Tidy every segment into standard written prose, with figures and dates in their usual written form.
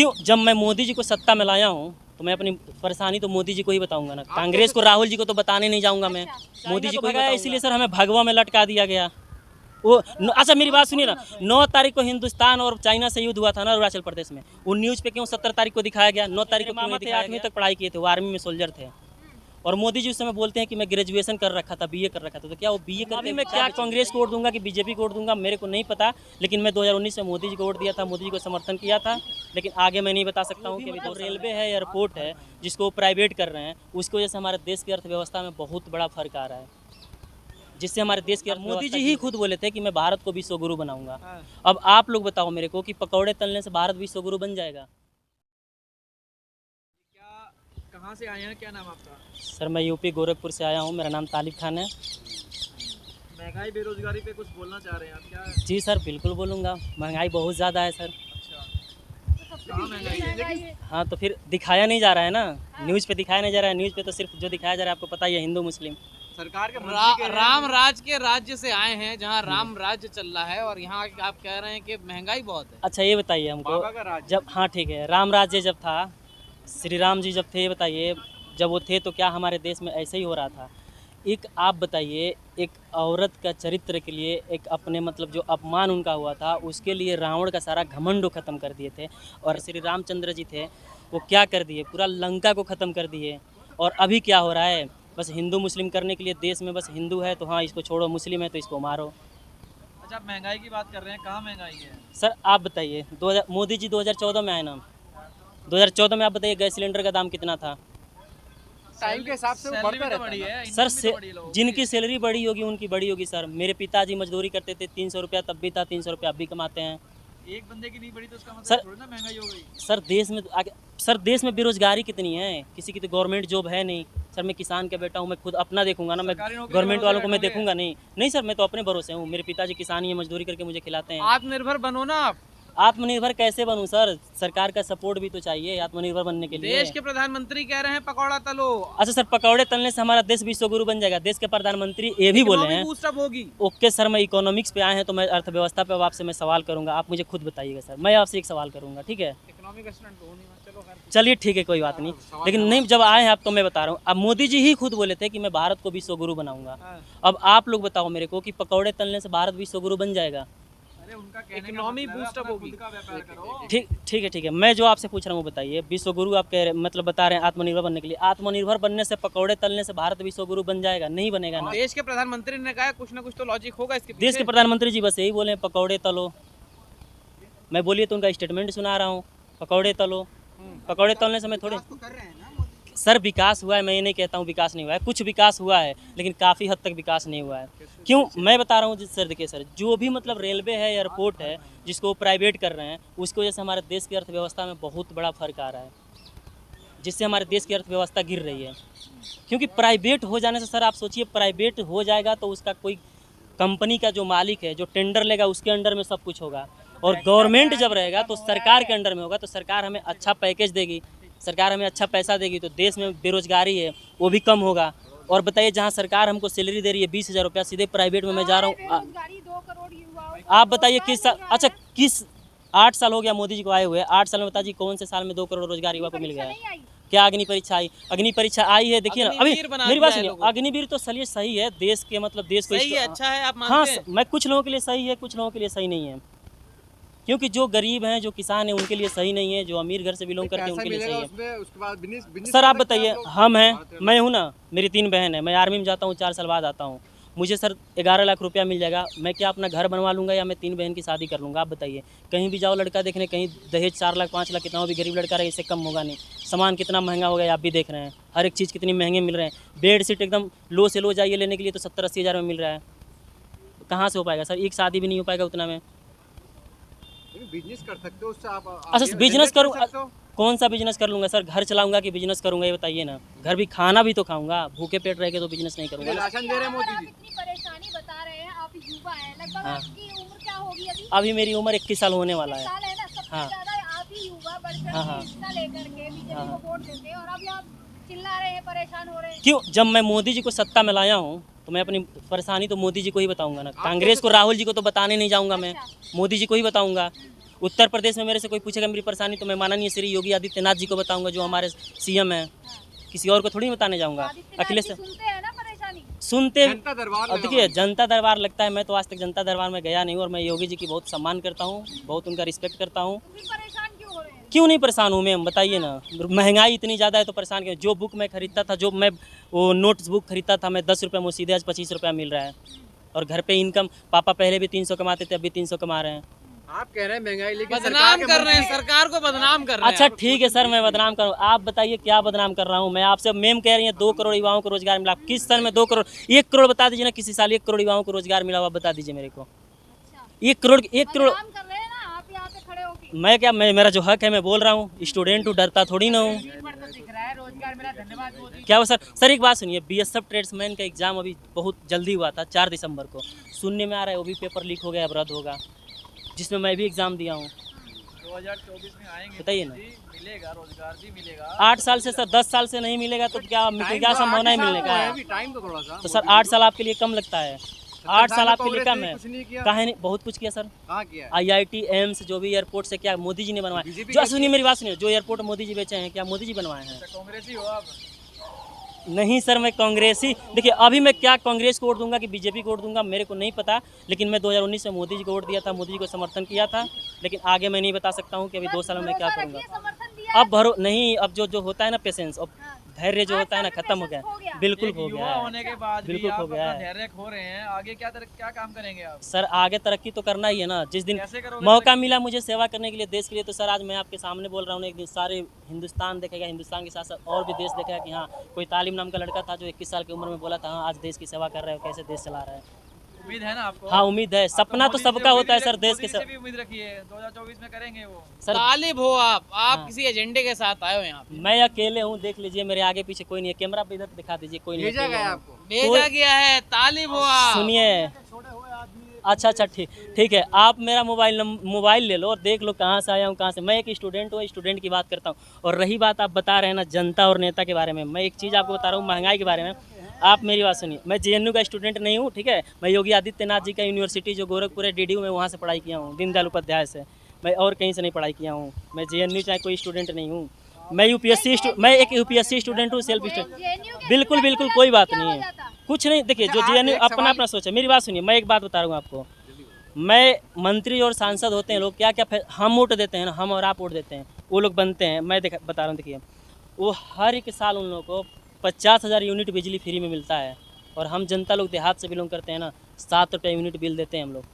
क्यों? जब मैं मोदी जी को सत्ता में लाया हूँ तो मैं अपनी परेशानी तो मोदी जी को ही बताऊंगा ना। कांग्रेस को, राहुल जी को तो बताने नहीं जाऊंगा मैं। मोदी जी को ही बताऊंगा। इसीलिए सर हमें भगवा में लटका दिया गया। वो अच्छा मेरी बात सुनिए ना, 9 तारीख को हिंदुस्तान और चाइना से युद्ध हुआ था ना अरुणाचल प्रदेश में, वो न्यूज़ पे क्यों 17 तारीख को दिखाया गया? 9 तारीख को क्यों नहीं दिखाया गया? 8वीं तक पढ़ाई किए थे, वो आर्मी में सोल्जर थे। और मोदी जी उस समय बोलते हैं कि मैं ग्रेजुएशन कर रखा था, बीए कर रखा था। तो क्या वो बीए करके मैं क्या कांग्रेस को वोट दूंगा कि बीजेपी को वोट दूंगा, मेरे को नहीं पता। लेकिन मैं 2019 में मोदी जी को वोट दिया था, मोदी जी को समर्थन किया था। लेकिन आगे मैं नहीं बता सकता हूँ कि तो रेलवे है, एयरपोर्ट है, जिसको वो प्राइवेट कर रहे हैं, उसकी वजह से हमारे देश की अर्थव्यवस्था में बहुत बड़ा फर्क आ रहा है, जिससे हमारे देश के मोदी जी ही खुद बोले थे कि मैं भारत को विश्व गुरु बनाऊंगा। अब आप लोग बताओ मेरे को कि पकौड़े तलने से भारत विश्व गुरु बन जाएगा? कहाँ से आए हैं, क्या नाम आपका? सर मैं यूपी गोरखपुर से आया हूँ, मेरा नाम तालिब खान है। महंगाई बेरोजगारी पे कुछ बोलना चाह रहे हैं आप क्या? जी सर बिल्कुल बोलूँगा, महंगाई बहुत ज़्यादा है सर। अच्छा, कहाँ महंगाई है? हाँ तो फिर दिखाया नहीं जा रहा है ना, न्यूज़ पे दिखाया नहीं जा रहा है। न्यूज़ पे तो सिर्फ जो दिखाया जा रहा है आपको पता ही है, हिंदू मुस्लिम। सरकार के राम राज के राज्य से आए हैं जहां राम राज्य चल रहा है और यहाँ आप कह रहे हैं कि महंगाई बहुत है। अच्छा ये बताइए हमको, जब हाँ ठीक है, राम राज्य जब था, श्री राम जी जब थे, ये बताइए जब वो थे तो क्या हमारे देश में ऐसे ही हो रहा था? एक आप बताइए, एक औरत का चरित्र के लिए, एक अपने मतलब जो अपमान उनका हुआ था, उसके लिए रावण का सारा घमंड ख़त्म कर दिए थे। और श्री रामचंद्र जी थे, वो क्या कर दिए? पूरा लंका को ख़त्म कर दिए। और अभी क्या हो रहा है? बस हिंदू मुस्लिम करने के लिए देश में बस हिंदू है तो हाँ इसको छोड़ो, मुस्लिम है तो इसको मारो। अच्छा, आप महंगाई की बात कर रहे हैं, कहाँ महंगाई है? सर आप बताइए, मोदी जी 2014 में आए ना, 2014 में आप बताइए गैस सिलेंडर का दाम कितना था? टाइम के हिसाब से बढ़ता रहता है सर जिनकी सैलरी बड़ी होगी उनकी बड़ी होगी सर। मेरे पिताजी मजदूरी करते थे, 300 रुपया तब भी था, 300 रुपया अब भी कमाते हैं। एक बंदे की नहीं बढ़ी तो उसका मतलब सर थोड़ी ना महंगाई हो गई। सर देश में बेरोजगारी कितनी है, किसी की तो गवर्नमेंट जॉब है नहीं। सर मैं किसान का बेटा हूँ, मैं खुद अपना देखूंगा ना, मैं गवर्नमेंट वालों को मैं देखूंगा नहीं। नहीं सर मैं तो अपने भरोसे हूँ, मेरे पिताजी किसान ही है, मजदूरी करके मुझे खिलाते हैं। आत्मनिर्भर बनो ना आप। आत्मनिर्भर कैसे बनूं सर? सरकार का सपोर्ट भी तो चाहिए आत्मनिर्भर बनने के लिए। देश के प्रधानमंत्री कह रहे हैं पकौड़ा तलो। अच्छा सर, पकौड़े तलने से हमारा देश विश्व गुरु बन जाएगा? देश के प्रधानमंत्री ये भी बोले हैं। बूस्टअप होगी। ओके सर, मैं इकोनॉमिक्स पे आए हैं तो मैं अर्थव्यवस्था पे अब आपसे मैं सवाल करूंगा, आप मुझे खुद बताइएगा सर। मैं आपसे एक सवाल करूंगा, ठीक है? इकोनॉमिक स्टूडेंट हो नहीं, चलो चलिए ठीक है, कोई बात नहीं। लेकिन नहीं, जब आए हैं आप तो मैं बता रहा हूँ। अब मोदी जी ही खुद बोले थे कि मैं भारत को विश्व गुरु बनाऊंगा। अब आप लोग बताओ मेरे को कि पकौड़े तलने से भारत विश्व गुरु बन जाएगा? इकोनॉमी बूस्टअप होगी। ठीक है, मैं जो आपसे पूछ रहा हूँ बताइए, विश्व गुरु आप कह रहे मतलब बता रहे हैं आत्मनिर्भर बनने के लिए। आत्मनिर्भर बनने से पकौड़े तलने से भारत विश्व गुरु बन जाएगा? नहीं बनेगा ना। देश के प्रधानमंत्री ने कहा कुछ ना कुछ तो लॉजिक होगा इसके पीछे। देश के प्रधानमंत्री जी बस यही बोले पकौड़े तलो। मैं बोलिए तो उनका स्टेटमेंट सुना रहा हूँ, पकौड़े तलो। पकौड़े तलने से मैं थोड़े सर विकास हुआ है, मैं ये नहीं कहता हूँ विकास नहीं हुआ है, कुछ विकास हुआ है लेकिन काफ़ी हद तक विकास नहीं हुआ है। क्यों मैं बता रहा हूँ सर? देखिए सर, जो भी मतलब रेलवे है, एयरपोर्ट है, जिसको वो प्राइवेट कर रहे हैं, उसकी वजह से हमारे देश की अर्थव्यवस्था में बहुत बड़ा फर्क आ रहा है, जिससे हमारे देश की अर्थव्यवस्था गिर रही है। क्योंकि प्राइवेट हो जाने से सर आप सोचिए, प्राइवेट हो जाएगा तो उसका कोई कंपनी का जो मालिक है, जो टेंडर लेगा, उसके अंडर में सब कुछ होगा। और गवर्नमेंट जब रहेगा तो सरकार के अंडर में होगा, तो सरकार हमें अच्छा पैकेज देगी, सरकार हमें अच्छा पैसा देगी, तो देश में बेरोजगारी है वो भी कम होगा। और बताइए, जहाँ सरकार हमको सैलरी दे रही है 20,000 रुपया, सीधे प्राइवेट में मैं जा रहा हूँ। आप बताइए किस अच्छा किस 8 साल हो गया मोदी जी को आए हुए, 8 साल में बताइए कौन से साल में 2 करोड़ रोजगार युवा को मिल गया है? क्या अग्नि परीक्षा आई? अग्नि परीक्षा आई है, देखिए ना। अभी मेरी बात सुनिए, अग्निवीर तो चलिए सही है, देश के मतलब देश को सही है, अच्छा है, आप हाँ मानते हैं? मैं कुछ लोगों के लिए सही है, कुछ लोगों के लिए सही नहीं है। क्योंकि जो गरीब हैं, जो किसान हैं, उनके लिए सही नहीं है। जो अमीर घर से बिलोंग करते हैं उनके लिए सही है। सर आप बताइए, हम हैं, मैं हूँ ना, मेरी 3 बहन है, मैं आर्मी में जाता हूँ, 4 साल बाद आता हूँ। मुझे सर 11 लाख रुपया मिल जाएगा, मैं क्या अपना घर बनवा लूँगा या मैं 3 बहन की शादी कर लूँगा? आप बताइए। कहीं भी जाओ लड़का देखने, कहीं दहेज 4 लाख 5 लाख, कितना भी गरीब लड़का रहे, इससे कम होगा नहीं। सामान कितना महंगा हो गया आप भी देख रहे हैं, हर एक चीज़ कितनी महंगे मिल रहे हैं। बेड शीट एकदम लो से लो जाइए लेने के लिए तो 70-80 हज़ार में मिल रहा है। कहाँ से हो पाएगा सर? एक शादी भी नहीं हो पाएगा उतना में। बिजनेस कर सकते हो उससे आप। अच्छा बिजनेस करूँ? कौन सा बिजनेस कर लूँगा सर? घर चलाऊंगा कि बिजनेस करूँगा, ये बताइए ना। घर भी खाना भी तो खाऊंगा, भूखे पेट रह के तो बिजनेस नहीं करूँगा। राशन दे रहे हैं मोदी जी। इतनी परेशानी बता रहे हैं, आप युवा हैं, लगभग आपकी उम्र क्या होगी अभी? अभी मेरी उम्र 21 साल होने वाला है। साल है ना, सबसे ज्यादा आप ही युवा बढ़कर के हिस्सा लेकर के बीजेपी को वोट देते हैं और अभी आप चिल्ला रहे हैं, परेशान हो रहे हैं। क्यों? जब मैं मोदी जी को सत्ता में लाया हूँ तो मैं अपनी परेशानी तो मोदी जी को ही बताऊंगा ना। कांग्रेस को, राहुल जी को तो बताने नहीं जाऊँगा मैं, मोदी जी को ही बताऊँगा। उत्तर प्रदेश में मेरे से कोई पूछेगा मेरी परेशानी तो मैं माननीय श्री योगी आदित्यनाथ जी को बताऊंगा, जो हमारे सीएम हैं। किसी और को थोड़ी बताने जाऊंगा। अखिलेश सुनते हैं ना परेशानी, सुनते जनता दरबार और देखिए जनता दरबार लगता है, मैं तो आज तक जनता दरबार में गया नहीं हूँ और मैं योगी जी की बहुत सम्मान करता हूँ, बहुत उनका रिस्पेक्ट करता हूँ। फिर परेशान क्यों हो रहे हैं? क्यों नहीं परेशान हूँ मैम, बताइए ना। महंगाई इतनी ज़्यादा है तो परेशान क्यों। जो बुक मैं खरीदता था, जो मैं वो नोट्स बुक खरीदता था मैं 10 रुपये में, सीधे आज 25 रुपया मिल रहा है। और घर पे इनकम पापा पहले भी 300 कमाते थे, अभी 300 कमा रहे हैं। आप कह रहे हैं महंगाई, लेकिन बदनाम कर रहे हैं, सरकार को बदनाम कर रहे हैं। अच्छा ठीक है सर, मैं बदनाम करूँ, आप बताइए क्या बदनाम कर रहा हूँ मैं आपसे। मैम कह रही है 2 करोड़ युवाओं को रोजगार मिला, किस साल में 2 करोड़, 1 करोड़ बता दीजिए ना, किसी साल 1 करोड़ युवाओं को रोजगार मिला हुआ बता दीजिए मेरे को। 1 करोड़ काम कर रहे हैं ना आप यहाँ पे खड़े होके। मैं क्या, मैं मेरा जो हक है मैं बोल रहा हूँ, स्टूडेंट हूँ, डरता थोड़ी ना हूँ। क्या हुआ सर एक बात सुनिए, बीएसएफ ट्रेड्समैन का एग्जाम अभी बहुत जल्दी हुआ था, 4 दिसंबर को। सुनने में आ रहा है वो भी पेपर लीक हो गया, अब रद्द होगा, जिसमें मैं भी एग्जाम दिया हूँ। 2024 में आएंगे, बताइए ना। मिलेगा रोजगार भी मिलेगा। 8 साल से सर, 10 साल से नहीं मिलेगा तो क्या संभावना है मिलने का? टाइम तो थोड़ा सा, तो सर 8 साल आपके लिए कम लगता है? 8 साल आपके लिए कम है? काहे नहीं, बहुत कुछ किया सर। कहाँ किया? IIT एम्स जो भी एयरपोर्ट से क्या मोदी जी ने बनवाया? जो सुनिए मेरी बात सुनिए, जो एयरपोर्ट मोदी जी बेचे हैं क्या मोदी जी बनवाए हैं? कांग्रेसी हो आप? नहीं सर, मैं कांग्रेसी, देखिए अभी मैं क्या कांग्रेस को वोट दूंगा कि बीजेपी को वोट दूंगा मेरे को नहीं पता, लेकिन मैं 2019 में मोदी जी को वोट दिया था, मोदी जी को समर्थन किया था। लेकिन आगे मैं नहीं बता सकता हूँ कि अभी 2 साल में मैं क्या करूँगा। समर्थन दिया अब नहीं, अब जो होता है ना पेशेंस, अब धैर्य जो होता है ना खत्म हो गया, बिल्कुल हो गया है, होने के बाद बिल्कुल हो गया है। धैर्य खो रहे हैं, आगे क्या काम करेंगे आप? सर आगे तरक्की तो करना ही है ना। जिस दिन कैसे करोगे? मौका मिला मुझे सेवा करने के लिए, देश के लिए, तो सर आज मैं आपके सामने बोल रहा हूँ। एक दिन सारे हिंदुस्तान देखेगा, हिंदुस्तान के साथ साथ और भी देश देखेगा कि हाँ कोई तालिम नाम का लड़का था जो 21 साल की उम्र में बोला था हाँ आज देश की सेवा कर रहे हो, कैसे देश चला रहा है। उम्मीद है ना आपको? हाँ उम्मीद है, सपना तो सबका होता है सर, देश के से भी उम्मीद रखिए 2024 में करेंगे वो। सर तालिब हो आप हाँ। किसी एजेंडे के साथ आए हो यहाँ पे? मैं अकेले हूँ, देख लीजिए मेरे आगे पीछे कोई नहीं है, कैमरा पे इधर दिखा दीजिए, कोई नहीं भेजा अकेले गया हूँ। आपको? भेजा गया है, तालिब हो आप। सुनिए, अच्छा ठीक है, आप मेरा मोबाइल ले लो और देख लो कहाँ से आया हूँ, कहाँ से। मैं एक स्टूडेंट हूँ, स्टूडेंट की बात करता हूँ। और रही बात आप बता रहे हैं ना जनता और नेता के बारे में, मैं एक चीज़ आपको बता रहा हूँ महंगाई के बारे में। आप मेरी बात सुनिए, मैं JNU का स्टूडेंट नहीं हूँ, ठीक है। मैं योगी आदित्यनाथ जी का यूनिवर्सिटी जो गोरखपुर है DDU में, वहाँ से पढ़ाई किया हूँ, दीनदयाल उपाध्याय से। मैं और कहीं से नहीं पढ़ाई किया हूँ। मैं JNU चाहे कोई स्टूडेंट नहीं हूँ। मैं एक UPSC स्टूडेंट हूँ, सेल्फ स्टूडेंट। बिल्कुल कोई बात नहीं है, कुछ नहीं। देखिए जो JNU अपना सोच है। मेरी बात सुनिए, मैं एक बात बता रहा हूँ आपको। मैं मंत्री और सांसद होते हैं लोग, क्या हम वोट देते हैं ना, हम और आप वोट देते हैं, वो लोग बनते हैं। मैं बता रहा हूँ, देखिए वो हर एक साल उन लोगों को 50,000 यूनिट बिजली फ्री में मिलता है। और हम जनता लोग देहात से बिलोंग करते हैं ना, 7 रुपये यूनिट बिल देते हैं हम लोग।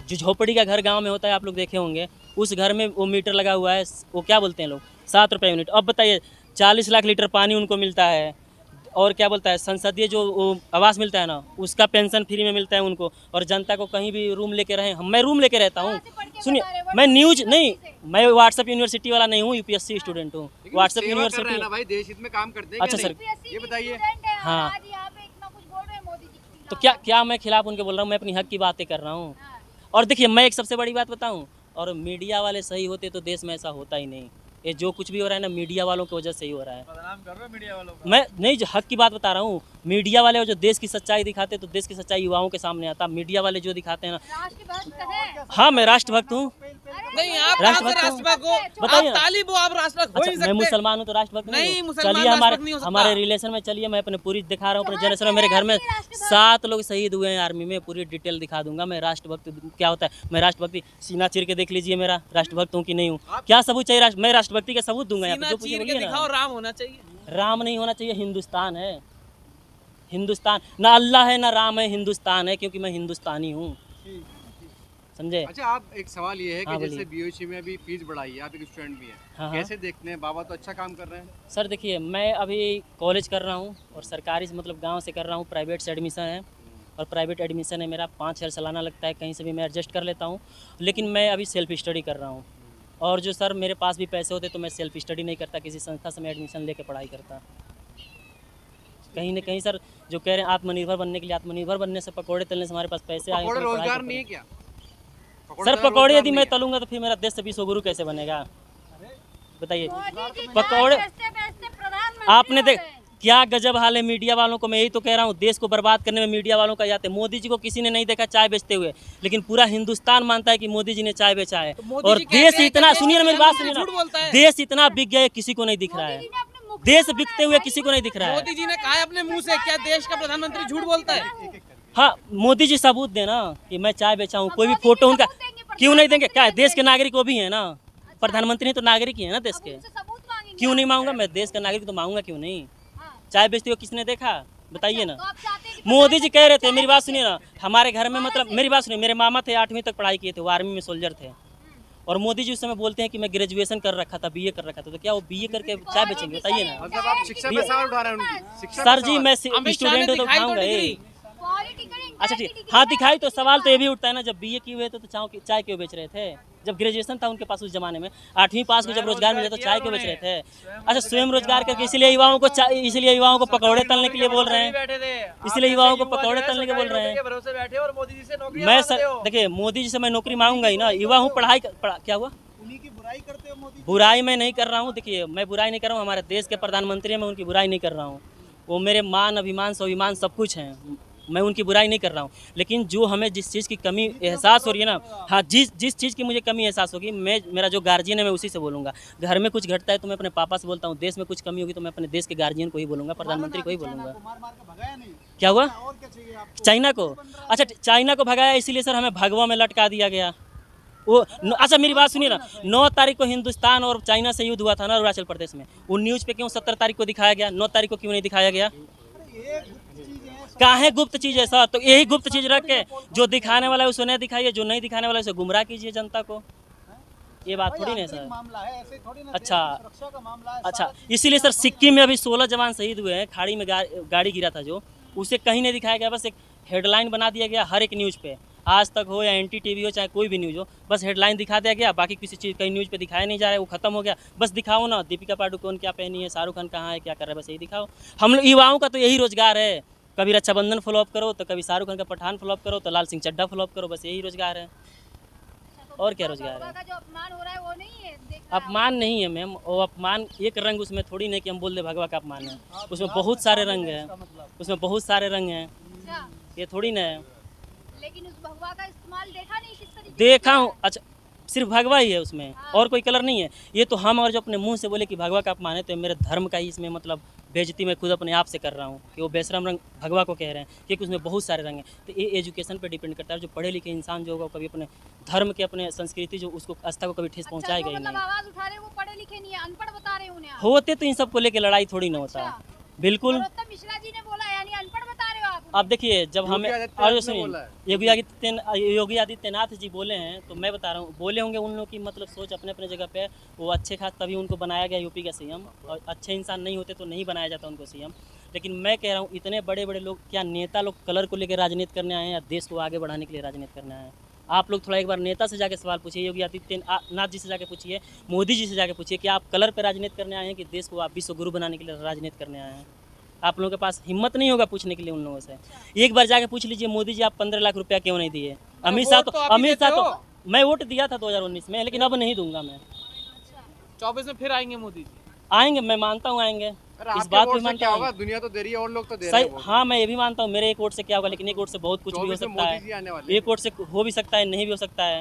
जो झोपड़ी का घर गांव में होता है, आप लोग देखे होंगे, उस घर में वो मीटर लगा हुआ है, वो क्या बोलते हैं लोग, 7 रुपये यूनिट। अब बताइए 40 लाख लीटर पानी उनको मिलता है। और क्या बोलता है, संसदीय जो आवास मिलता है ना, उसका पेंशन फ्री में मिलता है उनको। और जनता को कहीं भी रूम लेके रहे, मैं रूम लेके रहता हूँ। सुनिए, मैं न्यूज नहीं, मैं व्हाट्सएप यूनिवर्सिटी वाला नहीं हूँ, UPSC स्टूडेंट हूँ, व्हाट्सएप यूनिवर्सिटी। भाई देश हित में काम करते हैं। अच्छा सर, ये बताइए। हाँ तो क्या मैं खिलाफ उनके बोल रहा हूँ? मैं अपनी हक की बातें कर रहा हूँ। और देखिए मैं एक सबसे बड़ी बात बताऊँ, और मीडिया वाले सही होते तो देश में ऐसा होता ही नहीं। ये जो कुछ भी हो रहा है ना, मीडिया वालों की वजह से ही हो रहा है। बदनाम कर रहे हो मीडिया वालों को? मैं नहीं, जो हक की बात बता रहा हूँ। मीडिया वाले जो देश की सच्चाई दिखाते तो देश की सच्चाई युवाओं के सामने आता। मीडिया वाले जो दिखाते हैं ना, हाँ मैं राष्ट्रभक्त हूँ। नहीं, आप कहाँ से राष्ट्रभक्त हो? बताइए आप ना। तालिब हो, आप राष्ट्रभक्त हो ही अच्छा, सकते। मैं मुसलमान हूँ तो राष्ट्रभक्त नहीं, हूँ? मुसलमान चलिए राष्ट्रभक्त नहीं हो सकता। हमारे रिलेशन में चलिए, मैं अपने पूरी दिखा रहा हूँ अपने जनरेशन में। मेरे घर में 7 लोग शहीद हुए हैं आर्मी में, पूरी डिटेल दिखा दूंगा। मैं राष्ट्रभक्त क्या होता है, मैं राष्ट्रभक्ति सीना चीर के देख लीजिए मेरा, राष्ट्रभक्त हूँ कि नहीं हूँ। क्या सबूत चाहिए? मैं राष्ट्रभक्ति का सबूत दूंगा यहाँ पे, जो चीर के पूछिए दिखाओ, राम होना चाहिए। राम नहीं होना चाहिए, हिंदुस्तान है। हिंदुस्तान ना अल्लाह है ना राम है, हिंदुस्तान है, क्योंकि मैं हिंदुस्तानी हूँ, समझे। अच्छा, आप एक सवाल ये है कि हाँ, जैसे BOC में अभी फीस बढ़ाई है, आप एक स्टूडेंट भी हैं, हाँ। कैसे देखते हैं? बाबा तो अच्छा काम कर रहे हैं। सर देखिए, मैं अभी कॉलेज कर रहा हूँ और सरकारी से मतलब गांव से कर रहा हूँ, प्राइवेट से एडमिशन है। और प्राइवेट एडमिशन है मेरा, 5,000 सालाना लगता है, कहीं से भी मैं एडजस्ट कर लेता हूँ। लेकिन मैं अभी सेल्फ स्टडी कर रहा हूँ। और जो सर मेरे पास भी पैसे होते तो मैं सेल्फ स्टडी नहीं करता, किसी संस्था से मैं एडमिशन लेके पढ़ाई करता। कहीं ना कहीं सर जो कह रहे हैं आत्मनिर्भर बनने के लिए, आत्मनिर्भर बनने से, पकौड़े तलने से हमारे पास पैसे आए। रोजगार नहीं है क्या सर? पकौड़े यदि मैं तलूंगा तो फिर मेरा देश से 20 गुरु कैसे बनेगा, बताइए। पकौड़े आपने देख, क्या गजब हाल है मीडिया वालों को। मैं यही तो कह रहा हूँ, देश को बर्बाद करने में मीडिया वालों का जाते। मोदी जी को किसी ने नहीं देखा चाय बेचते हुए, लेकिन पूरा हिंदुस्तान मानता है कि मोदी जी ने चाय बेचा है। मोदी और जी कहते देश हैं कि इतना, देश सुनिए ना के मेरी बात प्रधानमंत्री सुनिए झूठ बोलता ना, है। देश इतना बिक गया है किसी को नहीं दिख रहा है। मोदी जी ने अपने मुखिया देश को बिकते बनाया हुए भाई। किसी को नहीं दिख रहा है। मोदी जी ने कहा है अपने मुंह से, क्या देश का प्रधानमंत्री झूठ बोलता है? हाँ, मोदी जी सबूत देना कि मैं चाय बेचा हूँ, कोई भी मोदी जी फोटो उनका सबूत देंगे, क्यों नहीं देंगे? क्या है, प्रधानमंत्री देश के नागरिक वो भी है ना, प्रधानमंत्री तो नागरिक ही है ना देश अब के। उनसे सबूत मांगेंगे क्यों आप? नहीं मांगूंगा? मैं देश का नागरिक तो मांगूंगा क्यों नहीं? हाँ। चाय बेचते हुए किसने देखा? बताइए ना। तो आप चाहते हैं कि मोदी जी कह रहे थे, चाय मेरी बात बेचे? सुनिए ना, हमारे घर में मतलब मेरी बात सुनिए, मेरे मामा थे 8वीं तक पढ़ाई किए थे, वो आर्मी में सोल्जर थे, और मोदी जी उस समय बोलते हैं कि मैं ग्रेजुएशन कर रखा था, बीए कर रखा था, तो क्या वो बीए करके चाय बेचेंगे? बताइए ना। मतलब आप शिक्षा पे सवाल उठा रहे हैं उनकी शिक्षा सर पे जी सवाल। मैं अमित शाह ने स्टूडेंट हूँ तो दिखाई तो उठाऊंगा डिग्री। ही। पॉलिटिकल अच्छा इंक्वायरी ठीक, डिग्री हाँ है, दिखाई तो, किसी सवाल के तो ये भी पास। उठता है ना, जब बीए किए हुए थे तो चाय क्यों बेच रहे थे? जब ग्रेजुएशन था उनके पास उस जमाने में, 8वीं पास को जब रोजगार मिला तो चाय क्यों बेच रहे थे? अच्छा, स्वयं रोजगार करके इसलिए युवाओं को पकौड़े तलने के लिए बोल रहे हैं, बैठे थे इसलिए युवाओं को पकौड़े तलने के बोल रहे हैं। भरोसे बैठे और मोदी जी से नौकरी मैं सर देखिए, मोदी जी से मैं नौकरी मांगूंगा ही ना, युवा हूँ, क्या हुआ? उन्हीं की बुराई करते हो मोदी। बुराई मैं नहीं कर रहा हूँ, देखिए मैं बुराई नहीं कर रहा हूँ, हमारे देश के प्रधानमंत्री हैं, मैं उनकी बुराई नहीं कर रहा हूँ, वो मेरे मान अभिमान स्वाभिमान सब कुछ हैं, मैं उनकी बुराई नहीं कर रहा हूँ। लेकिन जो हमें जिस चीज़ की कमी एहसास हो रही है ना, हाँ जिस चीज़ की मुझे कमी एहसास होगी, मेरा जो गार्जियन है मैं उसी से बोलूँगा। घर में कुछ घटता है तो मैं अपने पापा से बोलता हूँ, देश में कुछ कमी होगी तो मैं अपने देश के गार्जियन को ही बोलूँगा, प्रधानमंत्री को ही बोलूँगा। मार मार के भगाया नहीं। क्या हुआ? और क्या चाहिए आपको? चाइना को? अच्छा, चाइना को भगाया इसीलिए सर हमें भगवा में लटका दिया गया। अच्छा मेरी बात सुनिए ना, 9 तारीख को हिंदुस्तान और चाइना से युद्ध हुआ था ना अरुणाचल प्रदेश में, वो न्यूज़ पे क्यों 17 तारीख को दिखाया गया, 9 तारीख को क्यों नहीं दिखाया गया? ये गुप्त चीजें हैं। कहाँ है गुप्त चीज़ है सर? तो यही गुप्त चीज़ रख के जो दिखाने वाला है उसे नहीं दिखाइए, जो नहीं दिखाने वाला है उसे गुमराह कीजिए जनता को। ये बात थोड़ी नहीं आंतरिक सर। मामला है, ऐसे थोड़ी ना। अच्छा। देश की सुरक्षा का मामला है। अच्छा, सारा चीज़ इसीलिए सर सिक्किम में अभी 16 जवान शहीद हुए हैं, खाड़ी में गाड़ी गिरा था जो, उसे कहीं नहीं दिखाया गया, बस एक हेडलाइन बना दिया गया हर एक न्यूज़ पे, आज तक हो या NTTV हो चाहे कोई भी न्यूज़ हो, बस हेडलाइन दिखा दिया गया, बाकी किसी चीज़ कहीं न्यूज़ पे दिखाया नहीं जा रहा है, वो खत्म हो गया। बस दिखाओ ना, दीपिका पादुकोण क्या पहनी है, शाहरुख खान कहाँ है, क्या कर रहा है, बस यही दिखाओ। हम लोग युवाओं का तो यही रोजगार है, कभी रक्षाबंधन फ्लॉप करो तो कभी शाहरुख खान का पठान फ्लॉप करो तो लाल सिंह चड्ढा फ्लॉप करो, बस यही रोजगार है। तो और क्या भगवा रोजगार है? का जो अपमान हो रहा है वो नहीं है, देख रहा है अपमान नहीं है मैम, वो अपमान एक रंग उसमें थोड़ी नहीं कि हम बोल दे भगवा का अपमान है, उसमें बहुत सारे रंग हैं, उसमें बहुत सारे रंग हैं, अच्छा, ये थोड़ी ना है। लेकिन उस भगवा का इस्तेमाल देखा नहीं किस तरीके से देखा किया हूँ, है? अच्छा सिर्फ भगवा ही है उसमें, और कोई कलर नहीं है। ये तो हम और जो अपने मुंह से बोले कि भगवा का अपमान है, तो मेरे धर्म का ही इसमें मतलब बेइज्जती मैं खुद अपने आप से कर रहा हूँ कि वो बेशरम रंग भगवा को कह रहे हैं, क्योंकि उसमें बहुत सारे रंग हैं। तो ये एजुकेशन पे डिपेंड करता है, जो पढ़े लिखे इंसान जो होगा वो कभी अपने धर्म के, अपने संस्कृति जो उसको आस्था को कभी ठेस अच्छा, पहुँचाएगा जो ही मतलब नहीं। आवाज उठा रहे हैं वो पढ़े लिखे नहीं है, अनपढ़ बता रहे हैं उन्हें आप। होते तो इन सब को लेकर लड़ाई थोड़ी ना होता। अच्छा। बिल्कुल। नरोत्तम मिश्रा जी ने बोला, यानी अनपढ़ बता रहे हो आप उन्हें? अब देखिए, जब हमें आदित्यनाथ और ने सुनिए, बोला है। योगी आदित्यनाथ जी बोले हैं, तो मैं बता रहा हूँ, बोले होंगे, उन लोगों की मतलब सोच अपने अपने जगह पे है, वो अच्छे खास तभी उनको बनाया गया यूपी का सीएम, और अच्छे इंसान नहीं होते तो नहीं बनाया जाता उनको सीएम। लेकिन मैं कह रहा हूँ, इतने बड़े बड़े लोग, क्या नेता लोग कलर को लेकर राजनीति करने आए हैं या देश को आगे बढ़ाने के लिए राजनीति करने आए हैं? आप लोग थोड़ा एक बार नेता से जाके सवाल पूछिए, योगी आदित्यनाथ जी से जाके पूछिए, मोदी जी से जाके पूछिए कि आप कलर पे राजनीति करने आए हैं कि देश को आप विश्व गुरु बनाने के लिए राजनीति करने आए हैं? आप लोगों के पास हिम्मत नहीं होगा पूछने के लिए उन लोगों से। एक बार जाके पूछ लीजिए, मोदी जी आप 15 लाख रुपया क्यों नहीं दिए? अमित शाह तो मैं वोट दिया था 2019 में, लेकिन अब नहीं दूंगा मैं। 24 में फिर आएंगे मोदी जी। आएंगे, मैं मानता हूँ आएंगे, इस बात भी मानता क्या होगा? हूँ। दुनिया तो दे रही है और लोग तो दे रहे सही, हैं बहुत। हाँ मैं ये भी मानता हूँ, मेरे एक वोट से क्या होगा, लेकिन एक वोट से बहुत कुछ भी हो 24 में सकता मोदी जी आने है, वाले हैं। एक वोट से हो भी सकता है, नहीं भी हो सकता है।